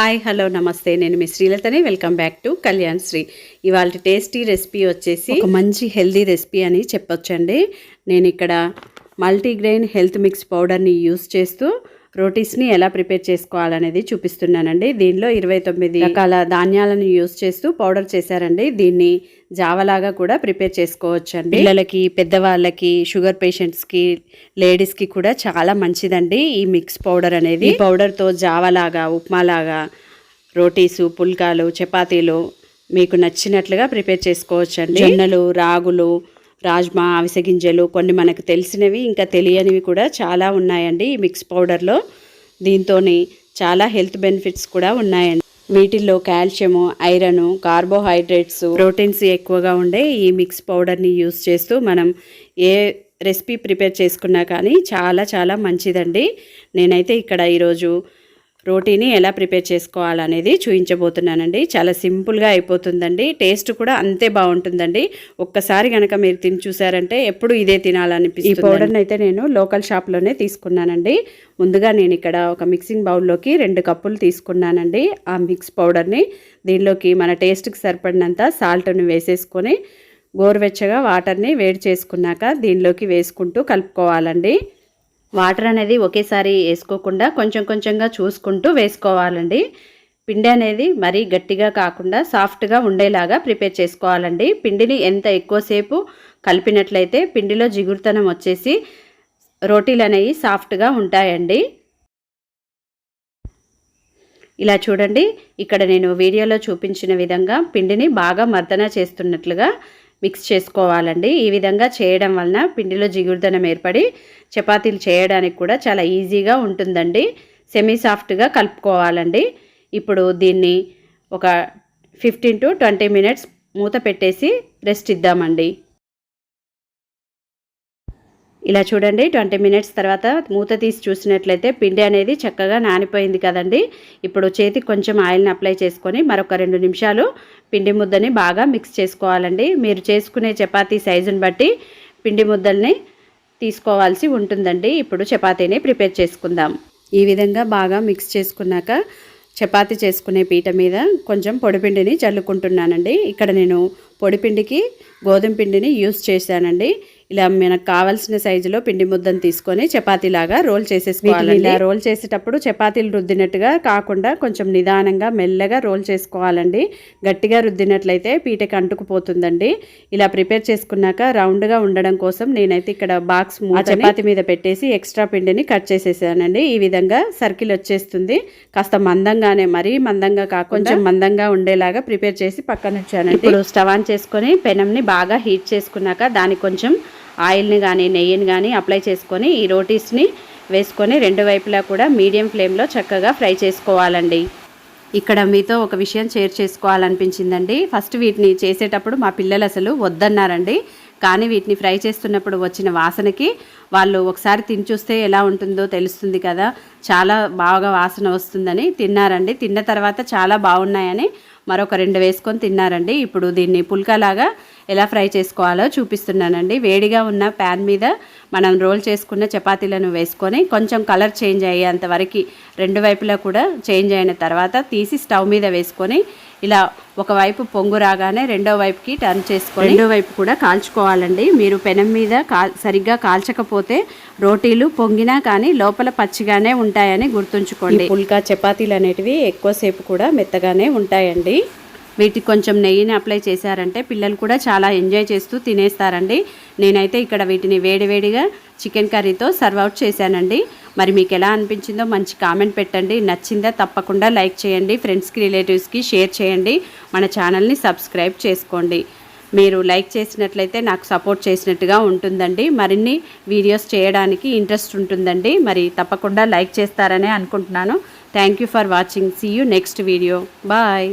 Hi hello నమస్తే, నేను మీ శ్రీలతని. Welcome back to Kalyanshri. ఇవాళ టేస్టీ రెసిపీ వచ్చేసి ఒక మంచి హెల్దీ రెసిపీ అని చెప్పొచ్చండి. నేను ఇక్కడ మల్టీగ్రెయిన్ హెల్త్ మిక్స్ పౌడర్ని యూస్ చేస్తూ రోటీస్ని ఎలా ప్రిపేర్ చేసుకోవాలనేది చూపిస్తున్నానండి. దీనిలో 29 రకాల ధాన్యాలను యూస్ చేస్తూ పౌడర్ చేశారండి. దీన్ని జావలాగా కూడా ప్రిపేర్ చేసుకోవచ్చండి. పిల్లలకి, పెద్దవాళ్ళకి, షుగర్ పేషెంట్స్కి, లేడీస్కి కూడా చాలా మంచిదండి ఈ మిక్స్ పౌడర్ అనేది. ఈ పౌడర్తో జావలాగా, ఉప్మాలాగా, రోటీసు, పుల్కాలు, చపాతీలు మీకు నచ్చినట్లుగా ప్రిపేర్ చేసుకోవచ్చండి. జొన్నలు, రాగులు, రాజ్మా, అవిసె గింజలు, కొన్ని మనకు తెలిసినవి ఇంకా తెలియనివి కూడా చాలా ఉన్నాయండి ఈ మిక్స్ పౌడర్లో. దీంతో చాలా హెల్త్ బెనిఫిట్స్ కూడా ఉన్నాయండి. వీటిల్లో కాల్షియము, ఐరన్, కార్బోహైడ్రేట్స్, ప్రోటీన్స్ ఎక్కువగా ఉండే ఈ మిక్స్ పౌడర్ని యూస్ చేస్తూ మనం ఏ రెసిపీ ప్రిపేర్ చేసుకున్నా కానీ చాలా చాలా మంచిదండి. నేనైతే ఇక్కడ ఈరోజు రోటీని ఎలా ప్రిపేర్ చేసుకోవాలనేది చూపించబోతున్నానండి. చాలా సింపుల్గా అయిపోతుందండి. టేస్ట్ కూడా అంతే బాగుంటుందండి. ఒక్కసారి కనుక మీరు తిని చూసారంటే ఎప్పుడు ఇదే తినాలనిపిస్తుంది. ఈ పౌడర్ని అయితే నేను లోకల్ షాప్లోనే తీసుకున్నానండి. ముందుగా నేను ఇక్కడ ఒక మిక్సింగ్ బౌల్లోకి 2 కప్పులు తీసుకున్నానండి ఆ మిక్స్ పౌడర్ని. దీనిలోకి మన టేస్ట్కి సరిపడినంత సాల్ట్ని వేసేసుకొని గోరువెచ్చగా వాటర్ని వేడి చేసుకున్నాక దీనిలోకి వేసుకుంటూ కలుపుకోవాలండి. వాటర్ అనేది ఒకేసారి వేసుకోకుండా కొంచెం కొంచెంగా చూసుకుంటూ వేసుకోవాలండి. పిండి అనేది మరీ గట్టిగా కాకుండా సాఫ్ట్గా ఉండేలాగా ప్రిపేర్ చేసుకోవాలండి. పిండిని ఎంత ఎక్కువసేపు కలిపినట్లయితే పిండిలో జిగురుతనం వచ్చేసి రోటీలు అనేవి సాఫ్ట్గా ఉంటాయండి. ఇలా చూడండి, ఇక్కడ నేను వీడియోలో చూపించిన విధంగా పిండిని బాగా మర్దన చేస్తున్నట్లుగా మిక్స్ చేసుకోవాలండి. ఈ విధంగా చేయడం వలన పిండిలో జిగురుదనం ఏర్పడి చపాతీలు చేయడానికి కూడా చాలా ఈజీగా ఉంటుందండి. సెమీ సాఫ్ట్గా కలుపుకోవాలండి. ఇప్పుడు దీన్ని ఒక 15 to 20 మినిట్స్ మూత పెట్టేసి రెస్ట్ ఇద్దామండి. ఇలా చూడండి, 20 మినిట్స్ తర్వాత మూత తీసి చూసినట్లయితే పిండి అనేది చక్కగా నానిపోయింది కదండి. ఇప్పుడు చేతికి కొంచెం ఆయిల్ని అప్లై చేసుకొని మరొక 2 నిమిషాలు పిండి ముద్దని బాగా మిక్స్ చేసుకోవాలండి. మీరు చేసుకునే చపాతీ సైజుని బట్టి పిండి ముద్దల్ని తీసుకోవాల్సి ఉంటుందండి. ఇప్పుడు చపాతీని ప్రిపేర్ చేసుకుందాం. ఈ విధంగా బాగా మిక్స్ చేసుకున్నాక చపాతీ చేసుకునే పీట మీద కొంచెం పొడిపిండిని చల్లుకుంటున్నానండి. ఇక్కడ నేను పొడిపిండికి గోధుమ పిండిని యూస్ చేశానండి. ఇలా మనకు కావాల్సిన సైజులో పిండి ముద్దను తీసుకొని చపాతీలాగా రోల్ చేసేసుకోవాలి. ఇలా రోల్ చేసేటప్పుడు చపాతీలు రుద్దినట్టుగా కాకుండా కొంచెం నిదానంగా మెల్లగా రోల్ చేసుకోవాలండి. గట్టిగా రుద్దినట్లయితే పీటకి అంటుకుపోతుందండి. ఇలా ప్రిపేర్ చేసుకున్నాక రౌండ్గా ఉండడం కోసం నేనైతే ఇక్కడ బాక్స్ చపాతీ మీద పెట్టేసి ఎక్స్ట్రా పిండిని కట్ చేసేసానండి. ఈ విధంగా సర్కిల్ వచ్చేస్తుంది. కాస్త మందంగానే, మరీ మందంగా కాకుండా కొంచెం మందంగా ఉండేలాగా ప్రిపేర్ చేసి పక్కన ఉంచానండి. ఇప్పుడు స్టవ్ ఆన్ చేసుకొని పెనంని బాగా హీట్ చేసుకున్నాక దానికి కొంచెం ఆయిల్ని కానీ నెయ్యిని కానీ అప్లై చేసుకొని ఈ రోటీస్ని వేసుకొని 2 వైపులా కూడా మీడియం ఫ్లేమ్లో చక్కగా ఫ్రై చేసుకోవాలండి. ఇక్కడ మీతో ఒక విషయం షేర్ చేసుకోవాలనిపించిందండి. ఫస్ట్ వీటిని చేసేటప్పుడు మా పిల్లలు అసలు వద్దన్నారండి. కానీ వీటిని ఫ్రై చేస్తున్నప్పుడు వచ్చిన వాసనకి వాళ్ళు ఒకసారి తిని చూస్తే ఎలా ఉంటుందో తెలుస్తుంది కదా, చాలా బాగా వాసన వస్తుందని తిన్నారండి. తిన్న తర్వాత చాలా బాగున్నాయని మరొక 2 వేసుకొని తిన్నారండి. ఇప్పుడు దీన్ని పుల్కాలాగా ఎలా ఫ్రై చేసుకోవాలో చూపిస్తున్నానండి. వేడిగా ఉన్న ప్యాన్ మీద మనం రోల్ చేసుకున్న చపాతీలను వేసుకొని కొంచెం కలర్ చేంజ్ అయ్యేంత వరకు 2 వైపులా కూడా చేంజ్ అయిన తర్వాత తీసి స్టవ్ మీద వేసుకొని ఇలా ఒకవైపు పొంగు రాగానే రెండో వైపుకి టర్న్ చేసుకొని రెండో వైపు కూడా కాల్చుకోవాలండి. మీరు పెనం మీద సరిగ్గా కాల్చకపోతే రోటీలు పొంగినా కానీ లోపల పచ్చిగానే ఉంటాయని గుర్తుంచుకోండి. పుల్కా, చపాతీలు అనేటివి ఎక్కువసేపు కూడా మెత్తగానే ఉంటాయండి. వీటికి కొంచెం నెయ్యిని అప్లై చేశారంటే పిల్లలు కూడా చాలా ఎంజాయ్ చేస్తూ తినేస్తారండి. నేనైతే ఇక్కడ వీటిని వేడివేడిగా చికెన్ కర్రీతో సర్వ్ అవుట్ చేశానండి. మరి మీకు ఎలా అనిపించిందో మంచి కామెంట్ పెట్టండి. నచ్చిందా తప్పకుండా లైక్ చేయండి. ఫ్రెండ్స్కి, రిలేటివ్స్కి షేర్ చేయండి. మన ఛానల్ని సబ్స్క్రైబ్ చేసుకోండి. మీరు లైక్ చేసినట్లయితే నాకు సపోర్ట్ చేసినట్టుగా ఉంటుందండి. మరిన్ని వీడియోస్ చేయడానికి ఇంట్రెస్ట్ ఉంటుందండి. మరి తప్పకుండా లైక్ చేస్తారనే అనుకుంటున్నాను. Thank you for watching. See you next video. Bye.